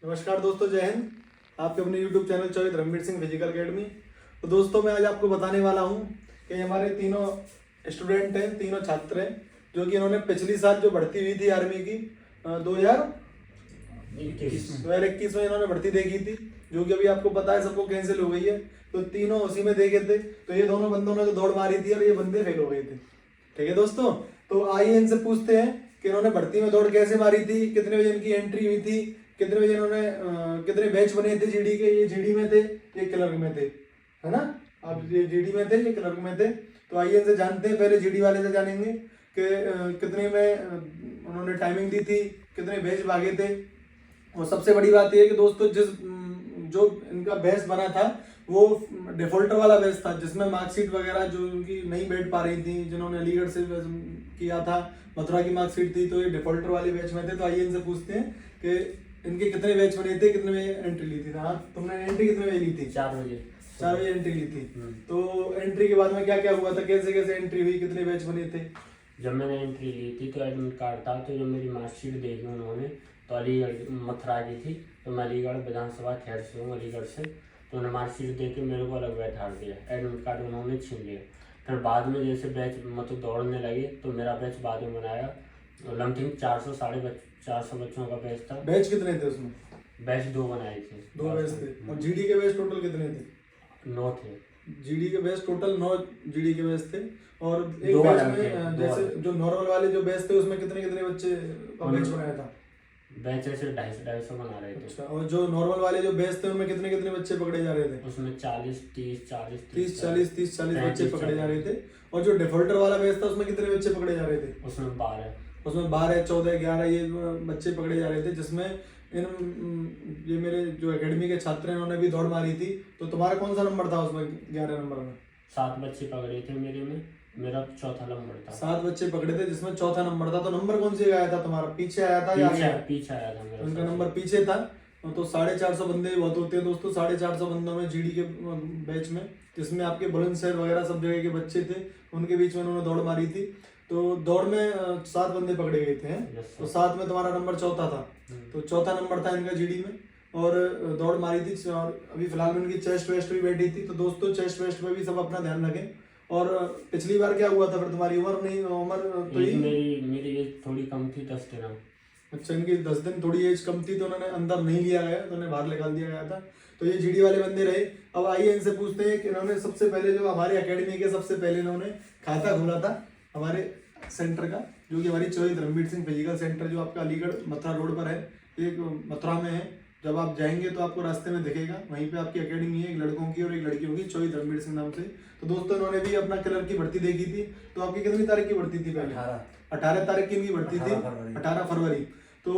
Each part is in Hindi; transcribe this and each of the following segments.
नमस्कार दोस्तों, जय हिंद। आपके अपने YouTube channel Chaudhary Dharmveer Singh physical academy. तो दोस्तों, मैं आज आपको बताने वाला हूं कि हमारे तीनों स्टूडेंट हैं, तीनों छात्र हैं, जो कि इन्होंने पिछली साल जो भर्ती हुई थी आर्मी की 2021 में इन्होंने भर्ती देखी थी, जो कि अभी आपको पता है सबको कैंसिल हो गई है। तो तीनों उसी में देखे थे। तो ये दोनों बंदों ने जो दौड़ मारी थी और ये बंदे फेल हो गए थे। ठीक है दोस्तों, तो आइए इनसे पूछते हैं कि इन्होंने भर्ती में दौड़ कैसे मारी थी, कितने बजे इनकी एंट्री हुई थी, कितने बजे इन्होंने कितने बैच बने थे जीडी के। ये जीडी में थे, ये क्लर्क में थे, है ना। अब ये जीडी में थे, ये क्लर्क में थे। तो आइए इनसे जानते हैं। पहले जीडी वाले से जानेंगे कि कितने में उन्होंने टाइमिंग दी थी, कितने बैच भागे थे। और सबसे बड़ी बात यह है कि दोस्तों, जो इनका बैच बना था वो डिफॉल्टर वाला बैच था, जिसमें मार्कशीट वगैरह जो उनकी नहीं बैठ पा रही थी, जिन्होंने अलीगढ़ से किया था, मथुरा की मार्कशीट थी, तो ये डिफॉल्टर वाले बैच में थे। तो आइए इनसे पूछते हैं कि इनके कितने बैच बने थे, कितने में एंट्री ली थी। हाँ, तुमने एंट्री कितने बजे ली थी? 4 बजे एंट्री ली थी। तो एंट्री के बाद में क्या क्या हुआ था, कैसे कैसे एंट्री हुई, कितने बैच बने थे? जब मैंने एंट्री ली थी तो एडमिट कार्ड था, तो जब मेरी मार्कशीट देखी उन्होंने तो अलीगढ़ मथुरा की थी, तो मैं अलीगढ़ विधानसभा खैर से हूँ, अलीगढ़ से। तो उन्होंने मार्कशीट देख के मेरे को अलग बैठा दिया, एडमिट कार्ड उन्होंने छीन लिया। फिर बाद में जैसे बैच मतलब दौड़ने लगे तो मेरा बैच बाद में बनाया। लमथिंग 400 बच्चों का बैच था। बैच कितने थे उसमें? बैच 2 बनाए थे। 2 बैच थे। और जीडी के बैच टोटल कितने थे? 9 थे। जीडी के बैच टोटल 9 जीडी के बैच थे। और एक दो बैच अलग थे, में दो जैसे अलग। जो नॉर्मल वाले जो बैच थे उसमें कितने कितने बच्चे का बैच बनाया था? बैच ऐसे 250 बना रहे थे। अच्छा, और जो नॉर्मल वाले जो बैच थे उनमें कितने कितने बच्चे पकड़े जा रहे थे? उसमें 40 30 40 30 40 बच्चे पकड़े जा रहे थे। और जो डिफॉल्टर वाला बैच था उसमें कितने बच्चे पकड़े जा रहे थे? उसमें 12 14 11 ये बच्चे पकड़े जा रहे थे। जिसमें ये मेरे जो एकेडमी के छात्र हैं उन्होंने भी दौड़ मारी थी। तो तुम्हारा कौन सा नंबर था उसमें 11 नंबर में? 7 बच्चे पकड़े थे मेरा चौथा नंबर था। 7 बच्चे पकड़े थे जिसमें चौथा नंबर था। तो नंबर कौन सी आया था तुम्हारा? पीछे आया था या आगे? पीछे आया था मेरा। उनका नंबर पीछे था। तो 450 बंदे बहुत होते हैं दोस्तों। 450 बंदों में जीडी के बैच में, जिसमें आपके बुलंदशहर वगैरह सब जगह के बच्चे थे, उनके बीच में उन्होंने दौड़ मारी थी। तो दौड़ में 7 बंदे पकड़े गए थे। तो 7 में तुम्हारा नंबर चौथा था। तो चौथा नंबर था इनका जीडी में। और दौड़ मारी थी। और अभी फिलहाल में उनकी चेस्ट वेस्ट भी बैठी थी। तो दोस्तों, चेस्ट वेस्ट में भी सब अपना ध्यान रखें। और पिछली बार क्या हुआ था फिर? तुम्हारी उम्र तो ही मेरी एज थोड़ी कम थी, 10 दिन। अच्छा, इनकी 10 दिन थोड़ी एज कम थी, तो उन्होंने अंदर नहीं लिया गया, तो उन्हें बाहर निकाल दिया गया था। तो ये जीडी वाले बंदे रहे। अब आइए इनसे पूछते हैं कि इन्होंने सबसे पहले जो हमारे एकेडमी के सबसे पहले इन्होंने खाता खोला था हमारे सेंटर का, जो कि हमारी चौधरी धर्मवीर सिंह फिजिकल सेंटर, जो आपका अलीगढ़ मथुरा रोड पर है, एक मथुरा में है। जब आप जाएंगे तो आपको रास्ते में दिखेगा, वहीं पे आपकी एकेडमी है, एक लड़कों की और एक लड़कियों की, चौधरी धर्मवीर सिंह नाम से। तो दोस्तों, इन्होंने भी अपना क्लर्क की भर्ती देखी थी। तो आपकी कितनी तारीख की भर्ती थी? पहले 18 तारीख की इनकी भर्ती थी, 18 फरवरी। तो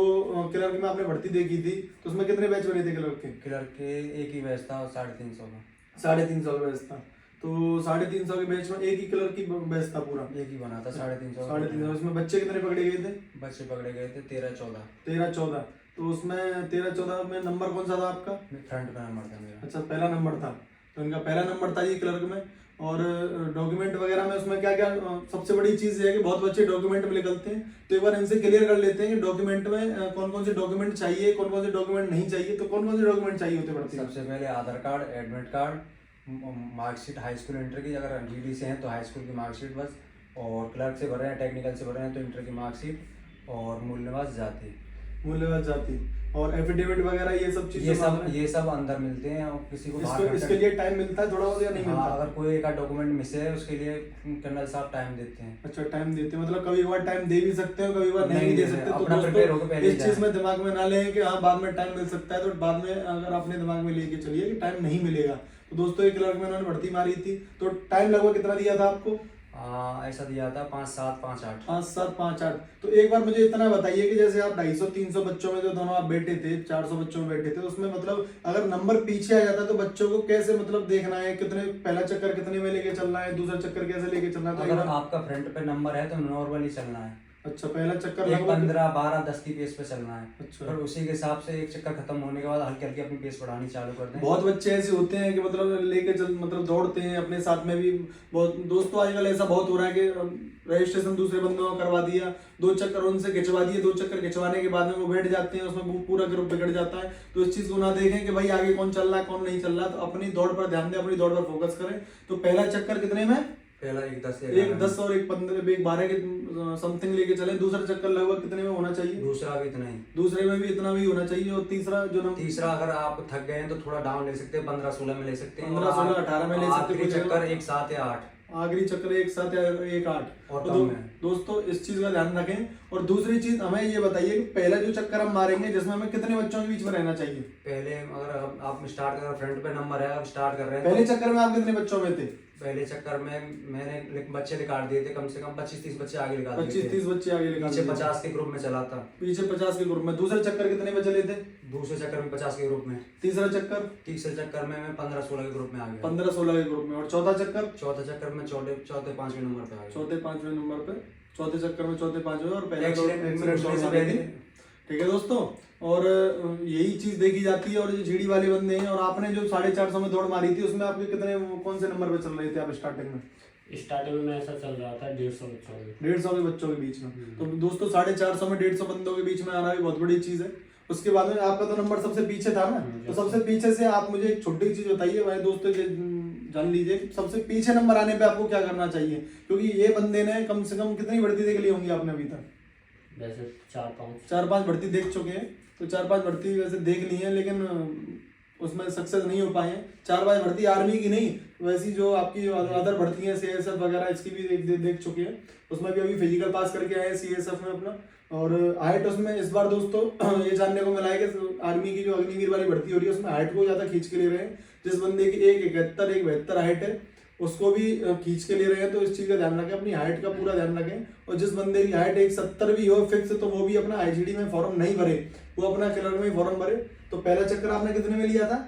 क्लर्क में आपने भर्ती देखी थी। तो उसमें कितने बैच बने थे क्लर्क के? क्लर्क के एक ही बैच था और 350 का। 350 का बैच था। तो 350 के बैच में एक ही क्लर्क की बैच था पूरा? एक ही बना था 350। 350। उसमें बच्चे कितने पकड़े गए थे? बच्चे पकड़े गए थे 13-14। 13-14। तो उसमें 13-14 में नंबर कौन सा था आपका? फ्रंट पे नंबर था मेरा। अच्छा, पहला नंबर था। तो इनका पहला नंबर था ये क्लर्क में। और डॉक्यूमेंट वगैरह में उसमें क्या क्या, सबसे बड़ी चीज़ है कि बहुत बच्चे डॉक्यूमेंट में निकलते हैं। तो एक बार इनसे क्लियर कर लेते हैं कि डॉक्यूमेंट में कौन कौन से डॉक्यूमेंट चाहिए, कौन कौन से डॉक्यूमेंट नहीं चाहिए। तो कौन कौन से डॉक्यूमेंट चाहिए होते भर्ती में? सबसे पहले Aadhaar card, admit card, marksheet, high school inter की, अगर जीडी से हैं तो हाई स्कूल की मार्कशीट बस, और क्लर्क से भर रहे हैं, टेक्निकल से भर रहे हैं तो इंटर की मार्कशीट, और मूल्यवान जाति और एफिडेविट वगैरह, ये सब चीजें ये सब अंदर मिलते हैं। और किसी को इसके लिए टाइम मिलता है थोड़ा बहुत या नहीं मिलता? अगर कोई एक डॉक्यूमेंट मिस है उसके लिए कर्नल साहब टाइम देते हैं। अच्छा, टाइम देते हैं। मतलब कभी बार टाइम दे भी सकते हो, कभी बार नहीं दे सकते। तो अपना प्रिपेयर होकर दोस्तों, पहले इस चीज में दिमाग में ना लें कि हाँ बाद में टाइम मिल सकता है। तो बाद में अगर आपने दिमाग में लेके चलिए कि टाइम नहीं मिलेगा। तो दोस्तों, एक क्लर्क में उन्होंने भर्ती मारी थी। तो टाइम लगभग कितना दिया था आपको? ऐसा दिया था 5-7 5-8। 5-7 5-8। तो एक बार मुझे इतना बताइए कि जैसे आप 250-300 बच्चों में जो दोनों आप बैठे थे, 400 बच्चों में बैठे थे, उसमें मतलब अगर नंबर पीछे आ जाता तो बच्चों को कैसे मतलब देखना है, कितने पहला चक्कर कितने में लेके चलना है, दूसरा चक्कर कैसे लेके चलना है? तो अगर आपका फ्रंट पे नंबर है तो नॉर्मली चलना है, अच्छा, पहला चक्कर एक लगभग 15, 12, 10 की पेस पे चलना है। अच्छा। फिर उसी के हिसाब से एक चक्कर खत्म होने के बाद हल्की हल्की अपनी पेस बढ़ानी चालू कर दें। बहुत बच्चे ऐसे होते हैं कि मतलब लेके चल मतलब दौड़ते हैं अपने साथ में भी। बहुत दोस्तों आजकल ऐसा बहुत हो रहा है कि रजिस्ट्रेशन दूसरे बंदों का करवा दिया, 2 चक्कर उनसे खिंचवा दिए, 2 चक्कर खिंचवाने के बाद में वो बैठ जाते हैं, उसमें वो पूरा ग्रुप बिगड़ जाता है। तो इस चीज को ना देखें कि भाई आगे कौन चल रहा है कौन नहीं चल रहा, तो अपनी दौड़ पर ध्यान दें, अपनी दौड़ पर फोकस करें। तो पहला चक्कर कितने में? पहला 1 10 एक 10 और एक 15, एक 12 के समथिंग लेके चले। दूसरा चक्कर लगभग कितने में होना चाहिए? दूसरा भी इतना ही, दूसरे में भी इतना भी होना चाहिए। और तीसरा जो नंबर, तीसरा अगर आप थक गए हैं तो थोड़ा डाउन ले सकते हैं, 15 16 में ले सकते हैं, 15 16 18 में ले सकते आखिरी हैं। चक्कर 1 7 या 8 आखिरी चक्कर 1 7 या 1 8। और तो कम में। दोस्तों इस चीज का ध्यान रखें। और दूसरी चीज हमें ये बताइए कि पहला जो चक्कर हम मारेंगे जिसमें हमें कितने बच्चों के बीच में रहना चाहिए? पहले अगर आप स्टार्ट कर फ्रंट पे नंबर है, आप स्टार्ट कर रहे हैं पहले चक्कर में आप कितने बच्चों में थे? पहले चक्कर में मैंने बच्चे निकाल दिए थे, कम से कम 25 30 बच्चे आगे निकाल दिए 25 30 बच्चे आगे निकाल पीछे दिए। 50 के ग्रुप में चला था। पीछे 50 के ग्रुप में। दूसरे चक्कर कितने में चले थे? दूसरे चक्कर में 50 के ग्रुप में। तीसरा चक्कर? तीसरे चक्कर में मैं 15 16 के ग्रुप में आ गया। 15 16 के ग्रुप में। और चौथा चक्कर? चौथे चक्कर में चौथे 5वें नंबर पे आ गया। चौथे 5वें नंबर पे। चौथे चक्कर में चौथे 5वें। और पहला एक्सीलेंट दौड़ मारी थी। ठीक है दोस्तों, और यही चीज देखी जाती है। और जो जीडी वाले बंदे हैं, और आपने जो 450 में दौड़ मारी थी उसमें आपके कितने कौन से नंबर पे चल रहे थे आप स्टार्टिंग में? स्टार्टिंग में ऐसा चल रहा था 150 बच्चों में। 150 के बच्चों के बीच में। तो दोस्तों 450 में 150 बंदों के बीच में आना भी बहुत बड़ी चीज है। उसके बाद में आपका तो नंबर सबसे पीछे था ना, तो सबसे पीछे से आप मुझे एक छोटी चीज बताइए भाई दोस्तों, जान लीजिए सबसे पीछे नंबर आने पे आपको क्या करना चाहिए, क्योंकि ये बंदे ने कम से कम कितनी भर्ती देख ली होंगी आपने अभी तक? वैसे 4-5 भर्ती देख चुके हैं। तो 4-5 भर्ती वैसे देख ली है, लेकिन उसमें सक्सेस नहीं हो पाए हैं। 4-5 भर्ती आर्मी की नहीं, वैसी जो आपकी अदर भर्ती है सीएसएफ वगैरह, इसकी भी देख चुके हैं। उसमें भी अभी फिजिकल पास करके आए हैं सीएसएफ में अपना। और हाइट उसमें इस बार दोस्तों ये जानने को मिला है कि आर्मी की जो अग्निवीर वाली भर्ती हो रही है उसमें हाइट को ज्यादा खींच के ले रहे हैं। जिस बंदे की 1 71 1 72 हाइट है उसको भी खींच के ले रहे हैं। तो इस चीज का ध्यान रखें, अपनी हाइट का पूरा ध्यान रखें। और जिस बंदे की हाइट 170 भी हो फिक्स, तो वो भी अपना आईजीडी में फॉर्म नहीं भरे, वो अपना क्लर्क में फॉर्म भरे। तो पहला चक्कर आपने कितने में लिया था?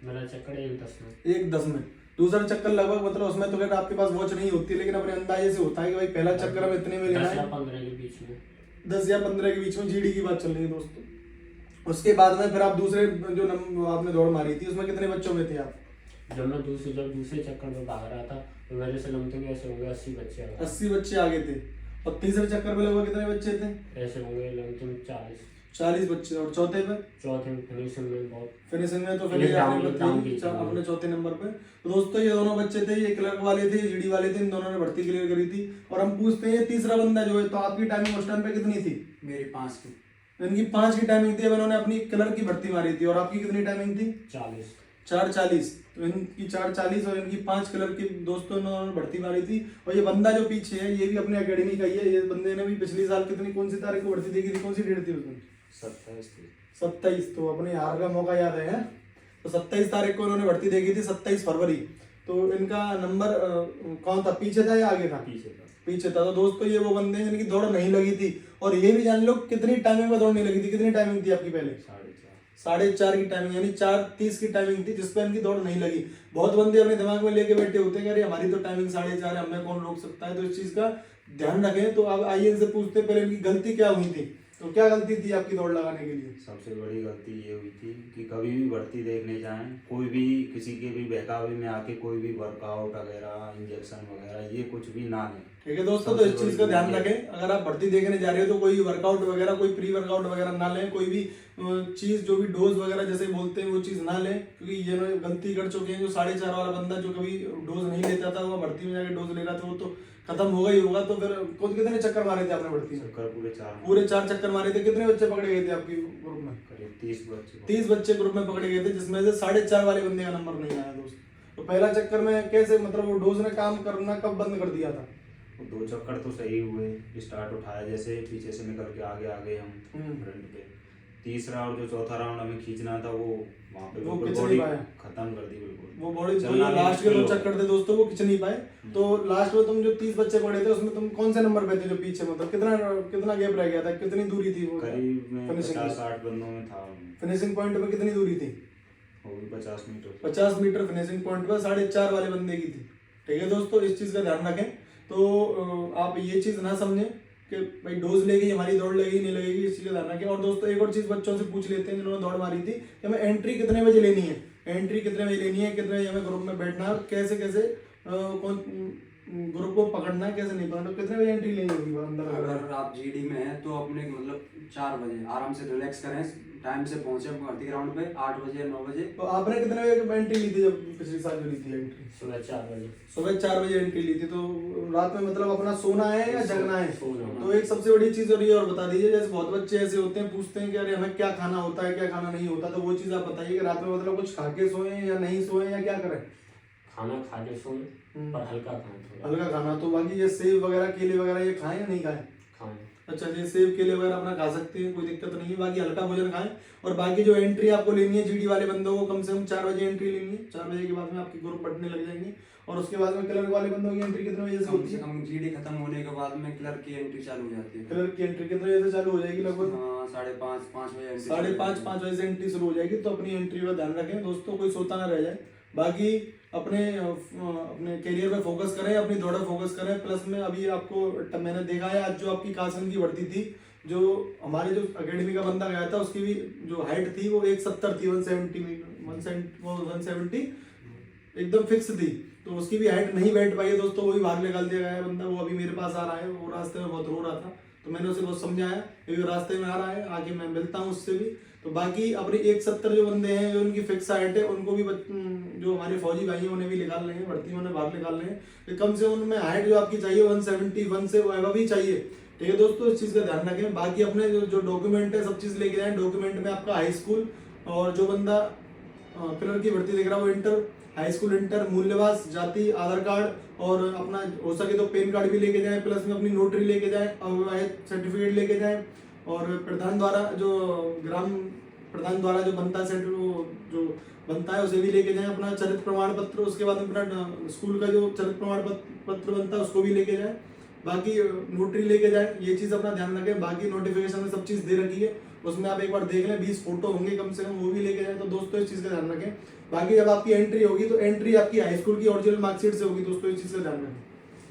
मेरा चक्कर 1 10 में। 1 10 में। दूसरा चक्कर लगभग मतलब उसमें तो खैर आपके पास वॉच नहीं होती, लेकिन अपने अंदाजे से होता है कि भाई पहला चक्कर हम इतने में लेना 10 या है। 15 के बीच में। 10 या 15 के बीच में जीडी की बात चल रही है दोस्तों। उसके बाद में फिर आप दूसरे जो आपने दौड़ मारी थी उसमें कितने बच्चों में थे आप? जब दूसरे चक्कर में भाग रहा था तो मेरे से लमसम ऐसे होंगे 80 बच्चे आ गए। 80 बच्चे आगे थे। और तीसरे चक्कर में लगभग कितने बच्चे थे? ऐसे होंगे लमसम 40 बच्चे। और चौथे पे? चौथे में फिनिशिंग में बहुत फिनिशिंग में तो ये फिनिश डाउन आपने की थी। अपने चौथे नंबर पे। तो दोस्तों ये दोनों बच्चे थे, ये क्लर्क वाले थे, ये जीडी वाले थे, इन दोनों ने भर्ती क्लियर करी थी। और हम पूछते हैं तीसरा बंदा जो है, तो आपकी टाइमिंग उस टाइम पे कितनी थी? मेरी 5 की। इनकी 5 की टाइमिंग थी। अब इन्होंने अपनी क्लर्क की भर्ती मारी थी। और आपकी कितनी टाइमिंग थी? 40। 4:40। तो इनकी 4:40 और इनकी 5 कलर की दोस्तों इन्होंने भर्ती मारी थी। और ये बंदा जो पीछे है ये भी अपने एकेडमी का ही है। ये बंदे ने भी पिछली साल कितनी कौन सी तारीख को भर्ती देखी थी? कौन सी डेट थी उस दिन? 27। तो अपने हार का मौका याद है। तो 27 तारीख को इन्होंने भर्ती देखी थी, 27 फरवरी। तो इनका नंबर कौन था, पीछे था या आगे था? पीछे था। तो दोस्तों ये वो बंदे हैं जिनकी दौड़ नहीं लगी थी। और ये भी जान लो कितनी टाइमिंग में दौड़ नहीं लगी थी। कितनी टाइमिंग थी आपकी पहले? 4:30 की टाइमिंग, यानी 4:30 की टाइमिंग थी जिसपे इनकी दौड़ नहीं लगी। बहुत बंदे अपने दिमाग में लेके बैठे होते हैं कि अरे हमारी तो टाइमिंग 4:30 है, हमें कौन रोक सकता है। तो इस चीज का ध्यान रखें। तो अब आइए इनसे पूछते पहले इनकी गलती क्या हुई थी। तो क्या गलती थी आपकी दौड़ लगाने के लिए? सबसे बड़ी गलती ये हुई थी कि कभी भी भर्ती देखने जाएं, कोई भी किसी के भी बहकावे में आके कोई भी वर्कआउट वगैरह, इंजेक्शन वगैरह ये कुछ भी ना लें। ठीक है दोस्तों, तो इस चीज का ध्यान रखें। अगर आप भर्ती देखने जा रहे हो तो कोई वर्कआउट वगैरह, कोई प्री वर्कआउट वगैरह ना लें। कोई भी चीज जो भी डोज वगैरह जैसे बोलते हैं वो चीज ना लें, क्योंकि ये लोग गलती कर चुके हैं। जो 4:30 वाला बंदा जो कभी डोज नहीं लेता था, वो भर्ती में जाके डोज ले रहा था, वो तो खत्म होगा ही होगा। तो फिर कितने चक्कर मारे थे आपने भर्ती में? पूरे 4 चक्कर मारे थे। कितने बच्चे पकड़े गए थे आपके ग्रुप में? करीब 30 बच्चे। 30 बच्चे ग्रुप में पकड़े गए थे, जिसमें से 4:30 वाले बंदे का नंबर नहीं आया दोस्त। तो पहला चक्कर में कैसे, मतलब वो डोज ने काम करना कब बंद कर दिया था? 2 चक्कर तो सही हुए, स्टार्ट उठाया जैसे पीछे से निकल के आगे आ गए हम फ्रंट पे। तीसरा और जो चौथा राउंड हमें खींचना था वो वहाँ पे वो बिल्कुल खींच बॉडी नहीं पाया। खत्म कर दी बिल्कुल। वो बॉडी चलना लास्ट के मुश्किल 2 हो गया। चक्कर थे दोस्तों, वो खींच नहीं पाए। तो लास्ट में तुम जो 30 बच्चे पड़े थे उसमें तुम कौन से नंबर पे थे जो पीछे, मतलब कितना गैप रह गया था? कितनी दूरी थी वो? करीब में फिनिशिंग 50-60 बंदों में था। फिनिशिंग पॉइंट पे कितनी दूरी थी? वो भी 50 मीटर। 50 मीटर फिनिशिंग पॉइंट पर 4:30 वाले बंदे की थी। ठीक है दोस्तों, इस चीज का ध्यान रखें। तो आप ये चीज ना समझें कि भाई डोज लेगी हमारी दौड़ लगेगी नहीं लगेगी, इस चीज़ का ध्यान रखें। और दोस्तों एक और चीज़ बच्चों से पूछ लेते हैं जिन्होंने दौड़ मारी थी कि हमें एंट्री कितने बजे लेनी है, एंट्री कितने बजे लेनी है, कितने बजे हमें ग्रुप में बैठना है, कैसे कैसे कौन ग्रुप को पकड़ना है, कैसे नहीं पकड़ना, कितने बजे एंट्री लेनी होगी अंदर। अगर आप जीडी में हैं तो अपने मतलब 4 बजे आराम से रिलैक्स करें, टाइम से पहुंचे भर्ती ग्राउंड पे 8 बजे 9 बजे। तो आपने कितने बजे एंट्री ली थी जब पिछले साल जो ली थी एंट्री? सुबह 4 बजे। सुबह 4 बजे एंट्री ली थी। तो रात में मतलब अपना सोना है या जगना है? सोना। तो एक सबसे बड़ी चीज और ये और बता दीजिए, जैसे बहुत बच्चे ऐसे होते हैं पूछते हैं कि अरे हमें क्या खाना होता है क्या खाना नहीं होता, तो वो चीज आप बताइए कि रात में मतलब कुछ खा के सोए या नहीं सोए या क्या करें? खाना खा के सोए, पर हल्का खाना थोड़ा। हल्का खाना। तो बाकी ये सेब वगैरह केले वगैरह ये खाएं या नहीं खाएं? खाएं। अच्छा, ये सेब केले वगैरह अपना खा सकते हैं, कोई दिक्कत नहीं है, बाकी हल्का भोजन खाएं। और बाकी जो एंट्री आपको लेनी है जीडी वाले बंदों को कम से कम 4 बजे एंट्री लेनी है। 4 बजे के बाद में आपकी ग्रुप बढ़ने लग जाएंगे। और उसके बाद में क्लर्क वाले बंदों की एंट्री कितने बजे से कम होती से है? कम जीडी खत्म होने के बाद में क्लर्क की एंट्री चालू हो जाती है। क्लर्क की एंट्री कितने बजे से चालू हो जाएगी? लगभग 5:30 5 बजे entry 5:30 5 बजे से एंट्री शुरू हो जाएगी। तो अपनी एंट्री का ध्यान रखें दोस्तों, कोई सोता ना रह जाए। बाकी अपने करियर पे फोकस करें, अपनी दौड़ पे फोकस करें। प्लस में अभी आपको मैंने देखा है आज जो आपकी कासन की भर्ती थी, जो हमारे जो अकेडमी का बंदा गया था उसकी भी जो हाइट थी वो 170 थी, 170 एकदम फिक्स थी। तो उसकी भी हाइट नहीं बैठ पाई है दोस्तों, वो भी बाहर निकाल दिया गया है बंदा। वो अभी मेरे पास आ रहा है, वो रास्ते में बहुत रो रहा था, तो मैंने उसे बहुत समझाया कि रास्ते में आ रहा है, आके मैं मिलता हूँ उससे भी। तो बाकी अपने 170 जो बंदे हैं जो उनकी फिक्स हाइट है उनको भी जो हमारे फौजी भाई हैं उन्हें भी निकाल रहे हैं, भर्ती उन्हें बाहर निकाल रहे हैं। तो कम से उनमें हाइट जो आपकी चाहिए 171 से वो भी चाहिए। ठीक है दोस्तों, इस चीज़ का ध्यान रखें। बाकी अपने जो डॉक्यूमेंट है सब चीज़ लेके जाएं। डॉक्यूमेंट में आपका हाई स्कूल, और जो बंदा क्लर्क की भर्ती देख रहा है वो इंटर, हाई स्कूल इंटर, मूल्यवास, जाति, आधार कार्ड, और अपना हो सके तो पैन कार्ड भी लेके जाएं। प्लस में अपनी नोटरी लेके जाएं, अविवाहित सर्टिफिकेट लेके जाएं। और प्रधान द्वारा जो ग्राम प्रधान द्वारा जो बनता है जो बनता है उसे भी लेके जाएं। अपना चरित्र प्रमाण पत्र, उसके बाद अपना स्कूल का जो चरित्र प्रमाण पत्र बनता है उसको भी लेके जाएं। बाकी नोटरी लेके जाएं, ये चीज़ अपना ध्यान रखें। बाकी नोटिफिकेशन में सब चीज़ दे रखी है, उसमें आप एक बार देख लें, 20 फोटो होंगे कम से कम, वो भी लेके जाएं। तो दोस्तों इस चीज़ का ध्यान रखें। बाकी जब आपकी एंट्री होगी तो एंट्री आपकी हाई स्कूल की ओरिजिनल मार्कशीट से होगी दोस्तों, इस चीज़ का ध्यान रखें।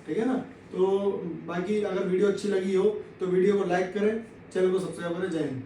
ठीक है ना? तो बाकी अगर वीडियो अच्छी लगी हो तो वीडियो को लाइक करें, चैनल को सब्सक्राइब करें। जय हिंद।